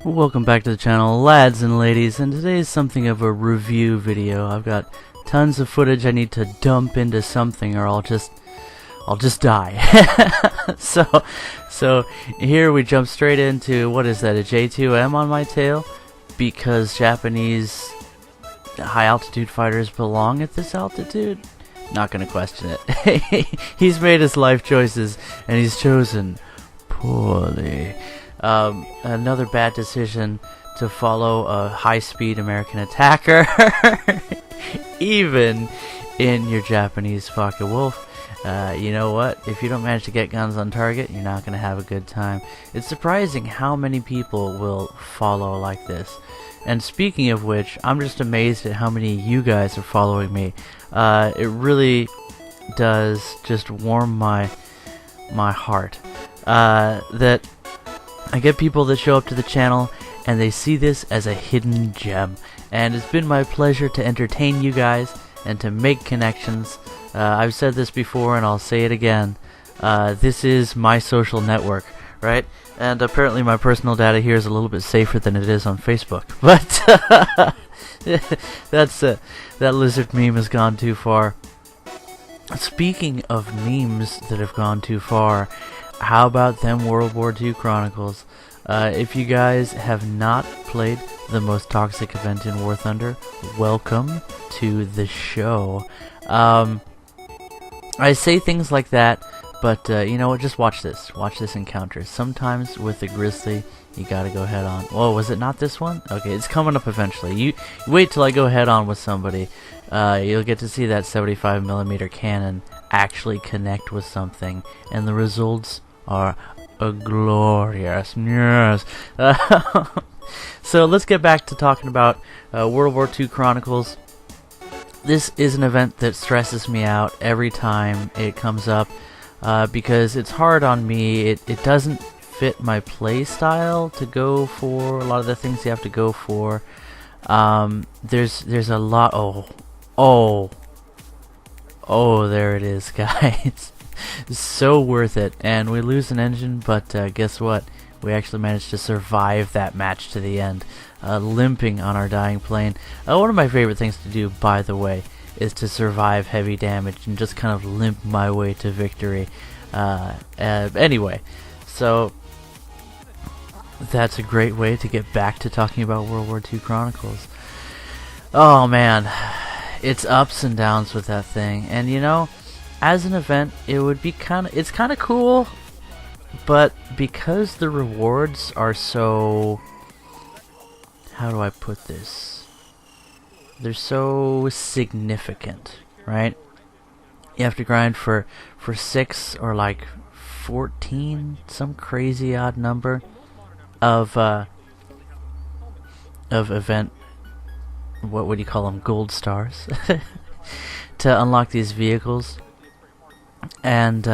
Welcome back to the channel, lads and ladies, and today is something of a review video. I've got tons of footage I need to dump into something or I'll just die. so here we jump straight into, what is that, a J2M on my tail? Because Japanese high altitude fighters belong at this altitude? Not gonna question it. He's made his life choices and he's chosen poorly. Another bad decision to follow a high-speed American attacker, even in your Japanese Focke-Wulf. You know what? If you don't manage to get guns on target, you're not going to have a good time. It's surprising how many people will follow like this. And speaking of which, I'm just amazed at how many of you guys are following me. It really does just warm my heart. That I get people that show up to the channel and they see this as a hidden gem, and it's been my pleasure to entertain you guys and to make connections. I've said this before and I'll say it again. This is my social network, right? And apparently my personal data here is a little bit safer than it is on Facebook. But that lizard meme has gone too far. Speaking of memes that have gone too far, how about them WW2 Chronicles? If you guys have not played the most toxic event in War Thunder, welcome to the show. I say things like that, but you know what, just watch this. Watch this encounter. Sometimes with the Grizzly, you gotta go head on. Whoa, was it not this one? Okay, it's coming up eventually. You wait till I go head on with somebody. You'll get to see that 75mm cannon actually connect with something, and the results are glorious. Yes. So let's get back to talking about WW2 Chronicles. This is an event that stresses me out every time it comes up because it's hard on me. It doesn't fit my play style to go for a lot of the things you have to go for. There's a lot. Oh, there it is, guys. So worth it, and we lose an engine, but guess what? We actually managed to survive that match to the end, limping on our dying plane. One of my favorite things to do, by the way, is to survive heavy damage and just kind of limp my way to victory. Anyway, so that's a great way to get back to talking about WW2 Chronicles. Oh man, it's ups and downs with that thing, and you know, as an event, it's kind of cool, but because the rewards are so, how do I put this? They're so significant, right? You have to grind for 6 or like 14, some crazy odd number of event, what would you call them, gold stars, to unlock these vehicles. And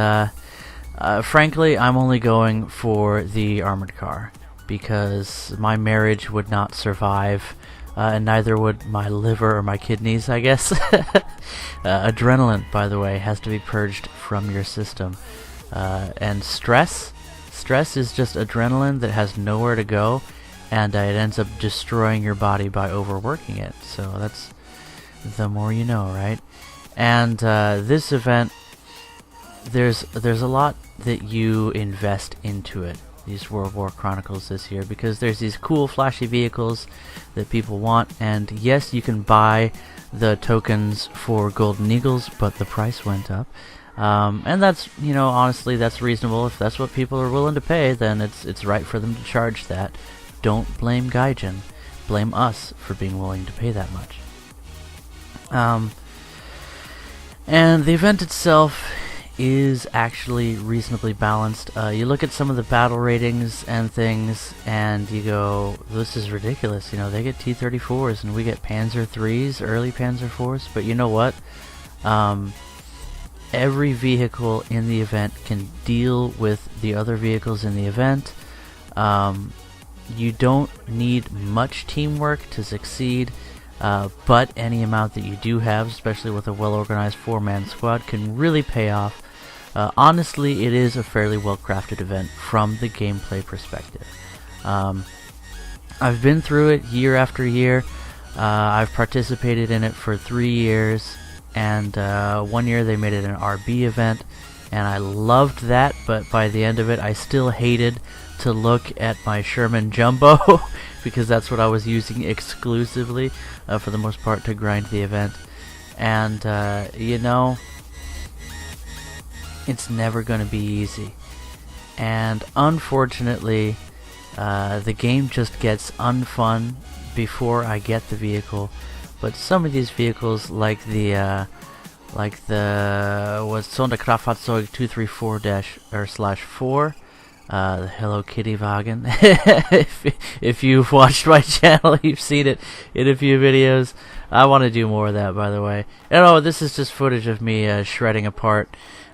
frankly, I'm only going for the armored car because my marriage would not survive, and neither would my liver or my kidneys, I guess. Adrenaline, by the way, has to be purged from your system. And stress is just adrenaline that has nowhere to go, and it ends up destroying your body by overworking it. So that's the more you know, right? And this event, there's a lot that you invest into it, these WW2 Chronicles this year, because there's these cool flashy vehicles that people want, and yes, you can buy the tokens for Golden Eagles, but the price went up. And that's, you know, honestly, that's reasonable. If that's what people are willing to pay, then it's right for them to charge that. Don't blame Gaijin. Blame us for being willing to pay that much. And the event itself is actually reasonably balanced. You look at some of the battle ratings and things, and you go, this is ridiculous. You know, they get T-34s, and we get Panzer 3s, early Panzer 4s. But you know what? Every vehicle in the event can deal with the other vehicles in the event. You don't need much teamwork to succeed. But any amount that you do have, especially with a well-organized 4-man squad, can really pay off. Honestly, it is a fairly well-crafted event from the gameplay perspective. I've been through it year after year. I've participated in it for 3 years, and 1 year they made it an RB event, and I loved that, but by the end of it I still hated to look at my Sherman Jumbo because that's what I was using exclusively for the most part to grind the event. And you know, it's never going to be easy, and unfortunately the game just gets unfun before I get the vehicle. But some of these vehicles, like the was Sonderkraftfahrzeug 234-/4, the Hello Kitty wagon. if you've watched my channel, you've seen it in a few videos. I want to do more of that, by the way. And oh, this is just footage of me shredding apart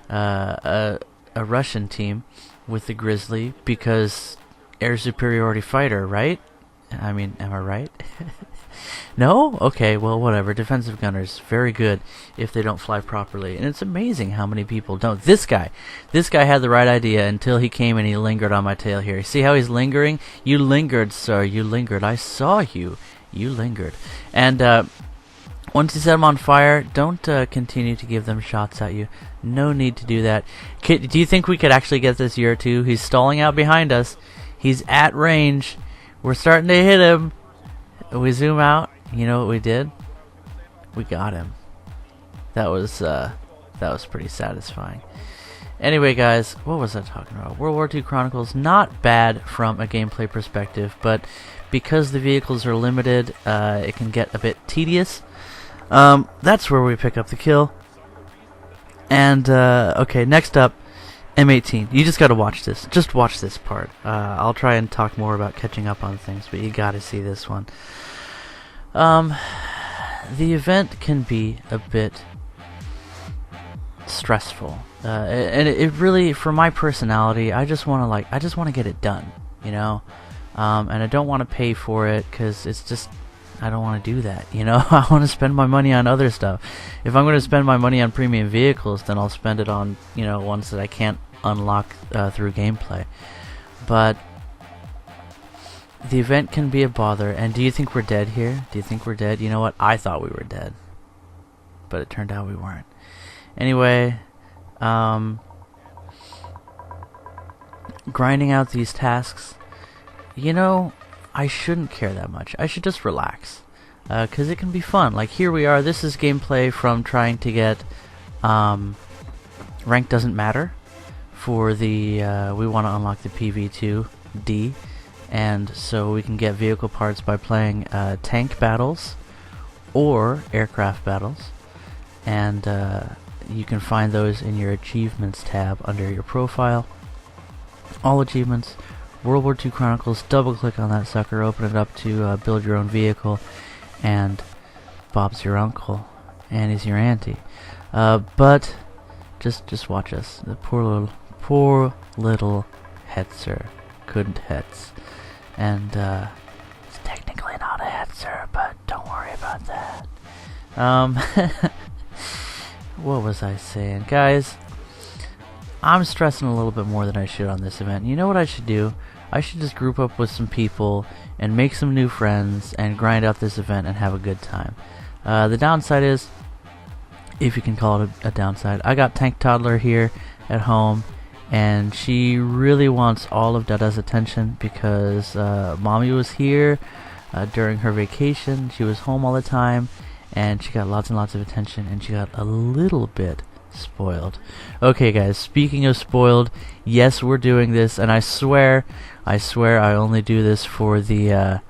a Russian team with the Grizzly, because air superiority fighter, right? I mean, am I right? No? Okay, well, whatever. Defensive gunners, very good if they don't fly properly. And it's amazing how many people don't. This guy had the right idea until he came and he lingered on my tail here. See how he's lingering? You lingered, sir. You lingered. I saw you. You lingered. And once you set them on fire, don't continue to give them shots at you. No need to do that. Do you think we could actually get this year 2? He's stalling out behind us. He's at range. We're starting to hit him. We zoom out. You know what we did? We got him. That was pretty satisfying. Anyway, guys, what was I talking about? World War II Chronicles, not bad from a gameplay perspective, but because the vehicles are limited, it can get a bit tedious. That's where we pick up the kill. And okay, next up, M18. You just gotta watch this. Just watch this part. I'll try and talk more about catching up on things, but you gotta see this one. The event can be a bit stressful, and it really, for my personality, I just want to get it done, you know. And I don't want to pay for it because it's just, I don't want to do that, you know. I want to spend my money on other stuff. If I'm going to spend my money on premium vehicles, then I'll spend it on, you know, ones that I can't unlock through gameplay. But the event can be a bother. And do you think we're dead here? Do you think we're dead? You know what? I thought we were dead, but it turned out we weren't. Anyway, grinding out these tasks, you know, I shouldn't care that much. I should just relax, because it can be fun. Like, here we are. This is gameplay from trying to get rank doesn't matter for the we want to unlock the PV2D, and so we can get vehicle parts by playing tank battles or aircraft battles, and you can find those in your achievements tab under your profile. All achievements, World War II Chronicles. Double click on that sucker, open it up to build your own vehicle, and Bob's your uncle, Annie's your auntie. But just watch us. The poor little Hetzer couldn't Hetz, and it's technically not a Hetzer, but don't worry about that. What was I saying, guys? I'm stressing a little bit more than I should on this event. You know what I should do? I should just group up with some people and make some new friends and grind out this event and have a good time. The downside is, if you can call it a downside, I got Tank Toddler here at home, and she really wants all of Dada's attention because Mommy was here during her vacation. She was home all the time, and she got lots and lots of attention, and she got a little bit spoiled. Okay, guys, speaking of spoiled, yes, we're doing this, and I swear I only do this for the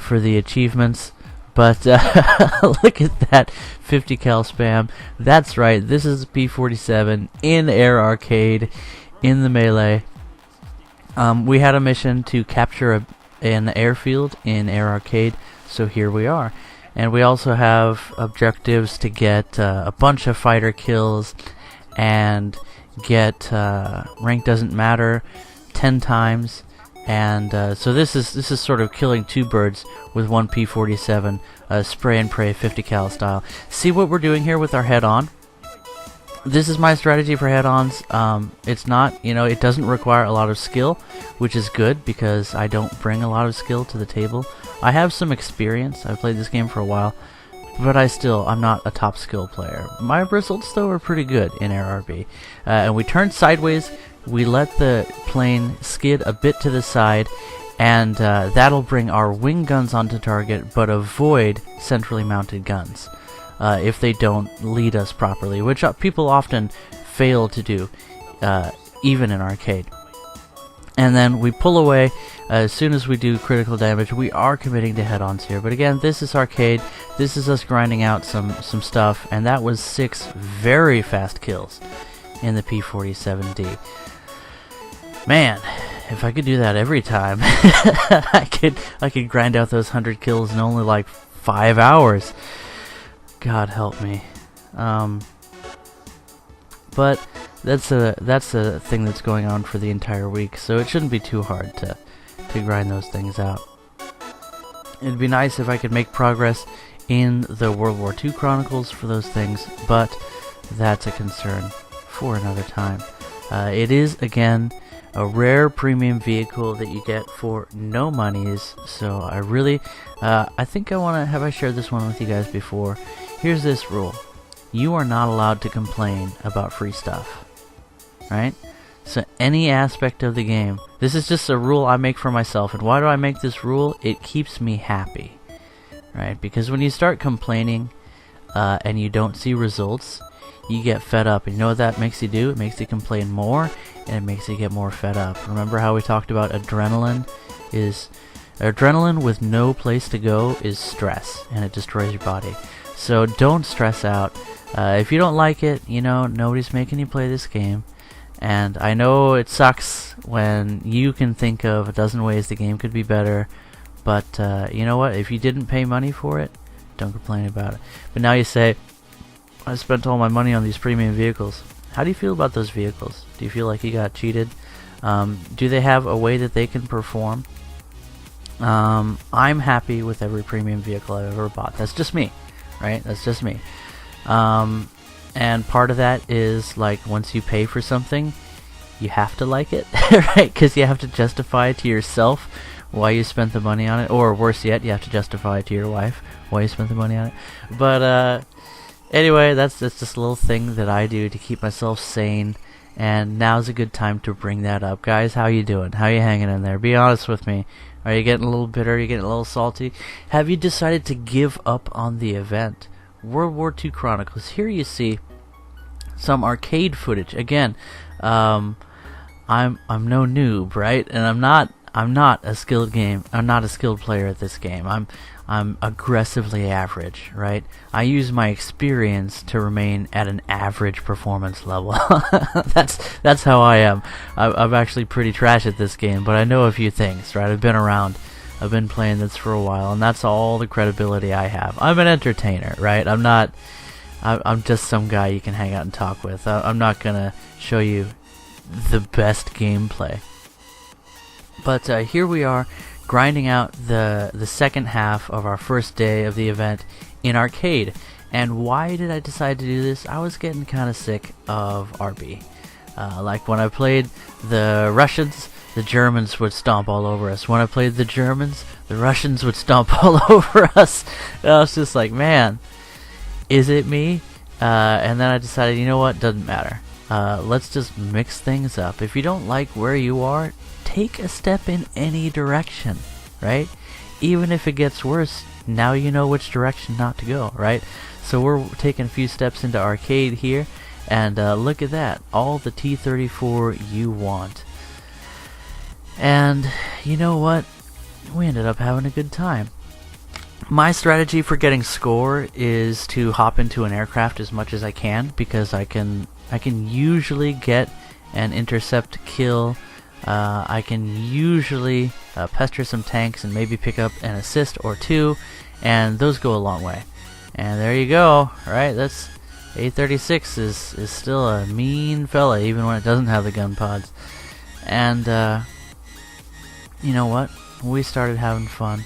achievements. But look at that 50 cal spam. That's right, this is P-47 in Air Arcade in the melee. We had a mission to capture an airfield in Air Arcade, so here we are. And we also have objectives to get a bunch of fighter kills and get rank doesn't matter 10 times. And so this is sort of killing two birds with one P-47, spray and pray 50 cal style. See what we're doing here with our head on? this is my strategy for head-ons. It's not, it doesn't require a lot of skill, which is good because I don't bring a lot of skill to the table. I have some experience. I've played this game for a while, but I'm not a top skill player. My results, though, are pretty good in RRB. And we turn sideways, we let the plane skid a bit to the side, and that'll bring our wing guns onto target, but avoid centrally mounted guns if they don't lead us properly, which people often fail to do, even in arcade. And then we pull away as soon as we do critical damage. We are committing to head-ons here, but again, this is arcade. This is us grinding out some stuff, and that was 6 very fast kills in the P-47D. Man, if I could do that every time, I could grind out those 100 kills in only like 5 hours. God help me. But that's a thing that's going on for the entire week, so it shouldn't be too hard to grind those things out. It'd be nice if I could make progress in the WW2 Chronicles for those things, but that's a concern for another time. It is, again, a rare premium vehicle that you get for no monies, so I really, I think have I shared this one with you guys before? Here's this rule. You are not allowed to complain about free stuff, right? So any aspect of the game, this is just a rule I make for myself, and why do I make this rule? It keeps me happy, right? Because when you start complaining and you don't see results, you get fed up, and you know what that makes you do? It makes you complain more, and it makes you get more fed up. Remember how we talked about adrenaline with no place to go is stress, and it destroys your body. So don't stress out. If you don't like it, nobody's making you play this game. And I know it sucks when you can think of a dozen ways the game could be better, but you know what? If you didn't pay money for it, don't complain about it. But now you say, I spent all my money on these premium vehicles. How do you feel about those vehicles? Do you feel like you got cheated? Do they have a way that they can perform? I'm happy with every premium vehicle I've ever bought. That's just me, right? That's just me. And part of that is, like, once you pay for something, you have to like it, right? Because you have to justify to yourself why you spent the money on it, or worse yet, you have to justify to your wife why you spent the money on it. But anyway, that's just a little thing that I do to keep myself sane, and now's a good time to bring that up. Guys, how you doing? How you hanging in there? Be honest with me. Are you getting a little bitter? Are you getting a little salty? Have you decided to give up on the event? WW2 Chronicles. Here you see some arcade footage. Again, I'm no noob, right? And I'm not a skilled player at this game. I'm aggressively average, right? I use my experience to remain at an average performance level. That's how I am. I'm actually pretty trash at this game, but I know a few things, right? I've been around. I've been playing this for a while, and that's all the credibility I have. I'm an entertainer, right? I'm just some guy you can hang out and talk with. I'm not gonna show you the best gameplay. But here we are, grinding out the second half of our first day of the event in arcade. And why did I decide to do this? I was getting kind of sick of RB. Like when I played the Russians, the Germans would stomp all over us. When I played the Germans, the Russians would stomp all over us. And I was just like, man, is it me? And then I decided, you know what, doesn't matter. Let's just mix things up. If you don't like where you are, take a step in any direction, right? Even if it gets worse, now you know which direction not to go, right? So we're taking a few steps into arcade here, and look at that, all the T-34 you want. And you know what? We ended up having a good time. My strategy for getting score is to hop into an aircraft as much as I can, because I can usually get an intercept kill. I can usually pester some tanks and maybe pick up an assist or two, and those go a long way. And there you go, right? That's A36 is still a mean fella, even when it doesn't have the gun pods. And you know what? We started having fun.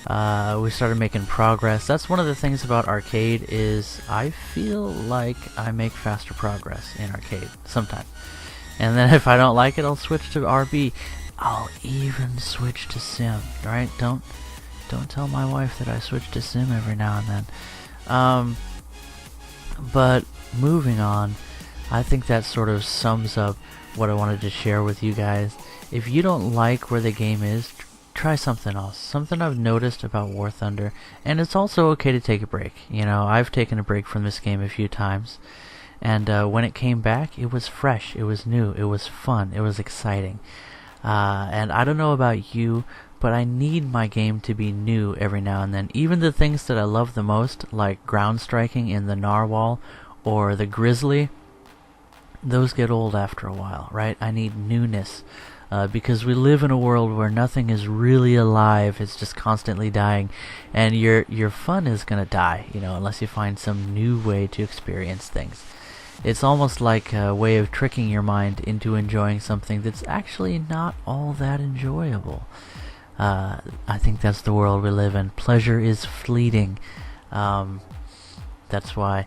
We started making progress. That's one of the things about arcade is I feel like I make faster progress in arcade sometimes. And then if I don't like it, I'll switch to RB. I'll even switch to sim, right? Don't tell my wife that I switch to sim every now and then. But moving on, I think that sort of sums up what I wanted to share with you guys. If you don't like where the game is, try something else. Something I've noticed about War Thunder, and it's also okay to take a break. You know, I've taken a break from this game a few times, and when it came back, it was fresh, it was new, it was fun, it was exciting. And I don't know about you, but I need my game to be new every now and then. Even the things that I love the most, like ground striking in the narwhal or the grizzly, those get old after a while, right? I need newness. Because we live in a world where nothing is really alive, it's just constantly dying, and your fun is gonna die, you know, unless you find some new way to experience things. It's almost like a way of tricking your mind into enjoying something that's actually not all that enjoyable. I think that's the world we live in. Pleasure is fleeting. That's why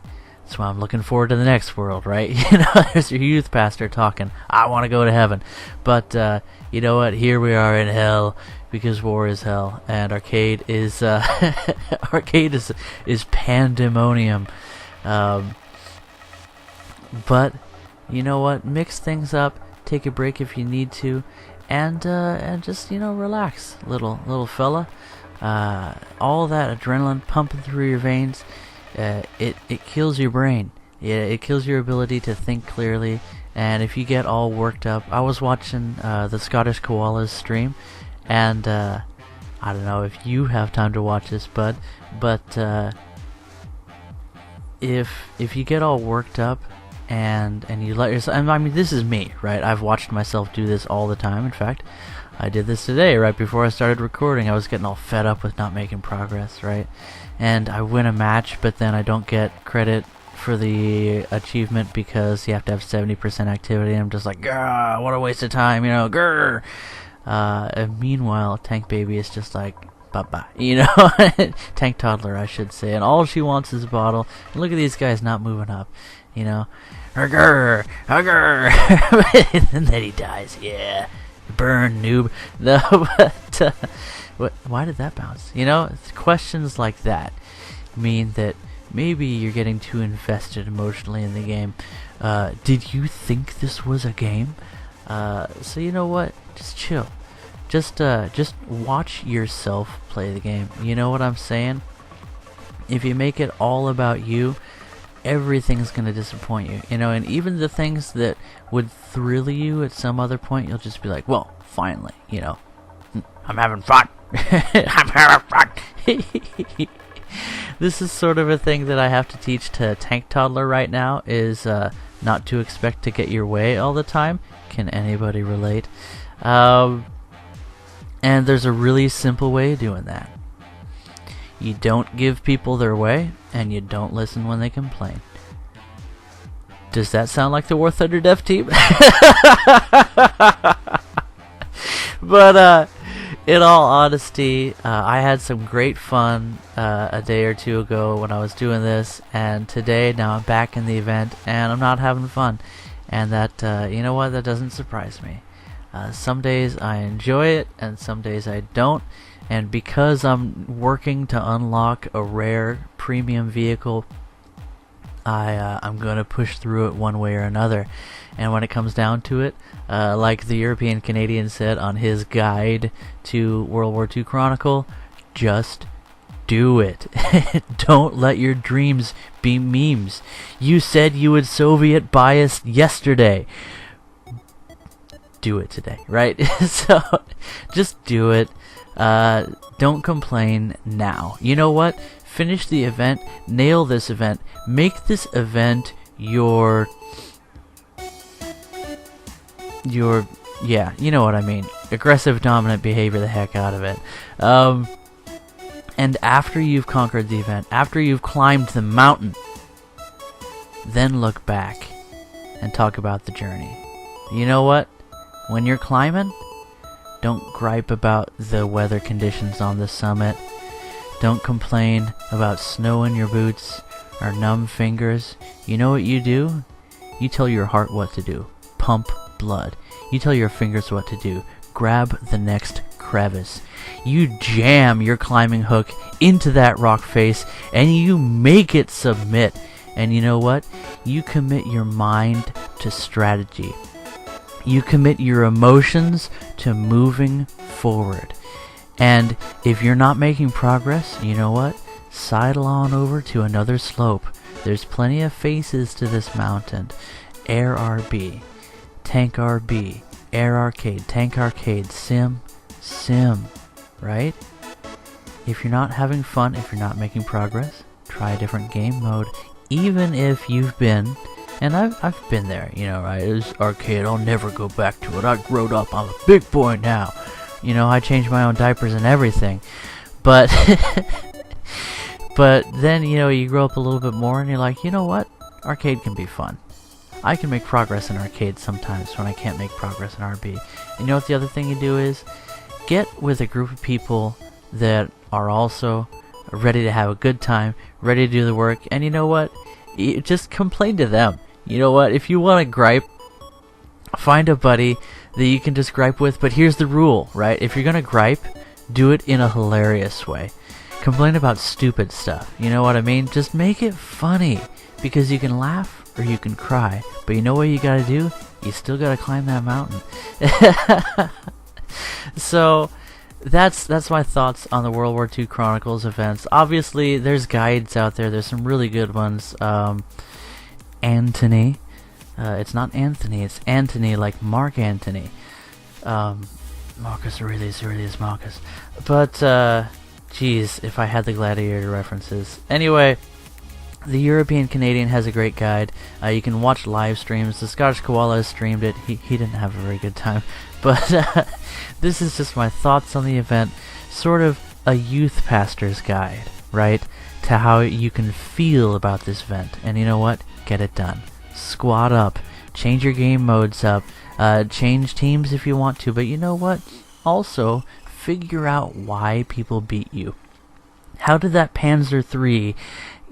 I'm looking forward to the next world, right? You know, there's your youth pastor talking, I want to go to heaven. But, you know what? Here we are in hell, because war is hell. And arcade is, arcade is pandemonium. But, you know what? Mix things up, take a break if you need to, and just, you know, relax, little fella. All that adrenaline pumping through your veins, it kills your brain. It kills your ability to think clearly. And if you get all worked up, I was watching the Scottish Koala's stream, and I don't know if you have time to watch this, but if you get all worked up and you let yourself, I mean, this is me, right? I've watched myself do this all the time. In fact, I did this today right before I started recording. I was getting all fed up with not making progress, right? And I win a match, but then I don't get credit for the achievement because you have to have 70% activity. I'm just like, grr, what a waste of time, you know, grr. And meanwhile, Tank Baby is just like, bye-bye, you know, Tank Toddler, I should say, and all she wants is a bottle. And look at these guys not moving up, you know, grr, grr, and then he dies, yeah, burn, noob. No, but why did that bounce? You know, questions like that mean that maybe you're getting too invested emotionally in the game. Did you think this was a game? So you know what? Just chill. Just watch yourself play the game. You know what I'm saying? If you make it all about you, everything's gonna disappoint you. You know, and even the things that would thrill you at some other point, you'll just be like, well, finally, you know, I'm having fun. I'm having fun. This is sort of a thing that I have to teach to Tank Toddler right now, is not to expect to get your way all the time. Can anybody relate? And there's a really simple way of doing that. You don't give people their way, and you don't listen when they complain. Does that sound like the War Thunder Dev team? But in all honesty, I had some great fun a day or two ago when I was doing this, and today, now I'm back in the event, and I'm not having fun. And that, you know what, that doesn't surprise me. Some days I enjoy it, and some days I don't. And because I'm working to unlock a rare premium vehicle, I'm going to push through it one way or another. And when it comes down to it, like the European Canadian said on his guide to WW2 Chronicle, just do it. Don't let your dreams be memes. You said you would Soviet bias yesterday. Do it today, right? So just do it. Don't complain now. You know what? Finish the event. Nail this event. Make this event your yeah, you know what I mean. Aggressive, dominant behavior the heck out of it. And after you've conquered the event, after you've climbed the mountain, then look back and talk about the journey. You know what? When you're climbing, don't gripe about the weather conditions on the summit. Don't complain about snow in your boots or numb fingers. You know what you do? You tell your heart what to do. Pump blood. You tell your fingers what to do. Grab the next crevice. You jam your climbing hook into that rock face and you make it submit. And you know what? You commit your mind to strategy. You commit your emotions to moving forward. And if you're not making progress, you know what? Sidle on over to another slope. There's plenty of faces to this mountain. Air RB, Tank RB, Air Arcade, Tank Arcade, Sim, right? If you're not having fun, if you're not making progress, try a different game mode. Even if you've been, and I've been there, you know, right? It was arcade, I'll never go back to it. I growed up, I'm a big boy now. You know, I changed my own diapers and everything. But but then, you know, you grow up a little bit more and you're like, you know what? Arcade can be fun. I can make progress in arcade sometimes when I can't make progress in RB. And you know what the other thing you do is? Get with a group of people that are also ready to have a good time, ready to do the work, and you know what? You just complain to them. You know what? If you want to gripe, find a buddy that you can just gripe with, but here's the rule, right? If you're gonna gripe, do it in a hilarious way. Complain about stupid stuff, you know what I mean? Just make it funny, because you can laugh or you can cry, but you know what you gotta do? You still gotta climb that mountain. So that's my thoughts on the World War II Chronicles events. Obviously, there's guides out there. There's some really good ones. Antony. It's not Anthony. It's Antony, like Mark Antony. Marcus Aurelius Marcus. But, geez, if I had the gladiator references. Anyway, the European Canadian has a great guide. You can watch live streams. The Scottish Koala has streamed it. He didn't have a very good time. But this is just my thoughts on the event. Sort of a youth pastor's guide, right? To how you can feel about this event. And you know what? Get it done. Squad up. Change your game modes up. Change teams if you want to. But you know what? Also, figure out why people beat you. How did that Panzer III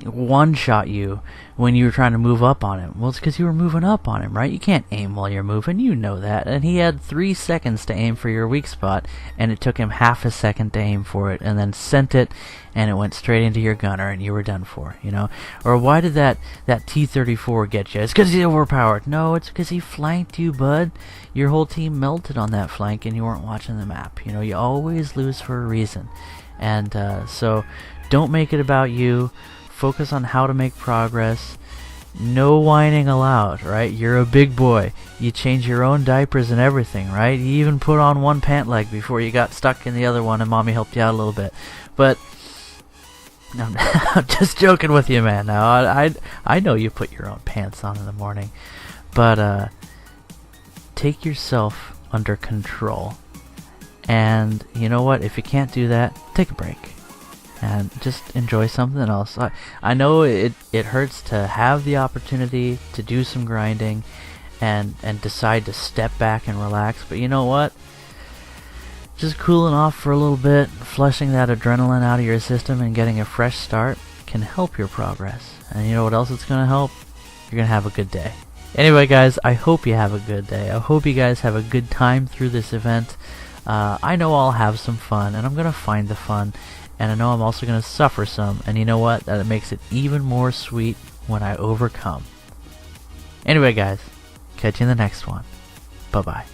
one-shot you when you were trying to move up on him? Well, it's because you were moving up on him, right? You can't aim while you're moving, you know that. And he had 3 seconds to aim for your weak spot, and it took him half a second to aim for it, and then sent it, and it went straight into your gunner, and you were done for, you know? Or why did that T-34 get you? It's because he's overpowered. No, it's because he flanked you, bud. Your whole team melted on that flank, and you weren't watching the map. You know, you always lose for a reason. And so don't make it about you. Focus on how to make progress. No whining allowed, right? You're a big boy. You change your own diapers and everything, right? You even put on one pant leg before you got stuck in the other one and mommy helped you out a little bit. But I'm just joking with you, man. Now, I know you put your own pants on in the morning. But take yourself under control. And you know what? If you can't do that, take a break. And just enjoy something else. I know it hurts to have the opportunity to do some grinding and decide to step back and relax, but you know what? Just cooling off for a little bit, flushing that adrenaline out of your system and getting a fresh start can help your progress. And you know what else it's going to help? You're going to have a good day. Anyway, guys, I hope you have a good day. I hope you guys have a good time through this event. I know I'll have some fun, and I'm going to find the fun. And I know I'm also going to suffer some, and you know what? That makes it even more sweet when I overcome. Anyway, guys, catch you in the next one. Bye-bye.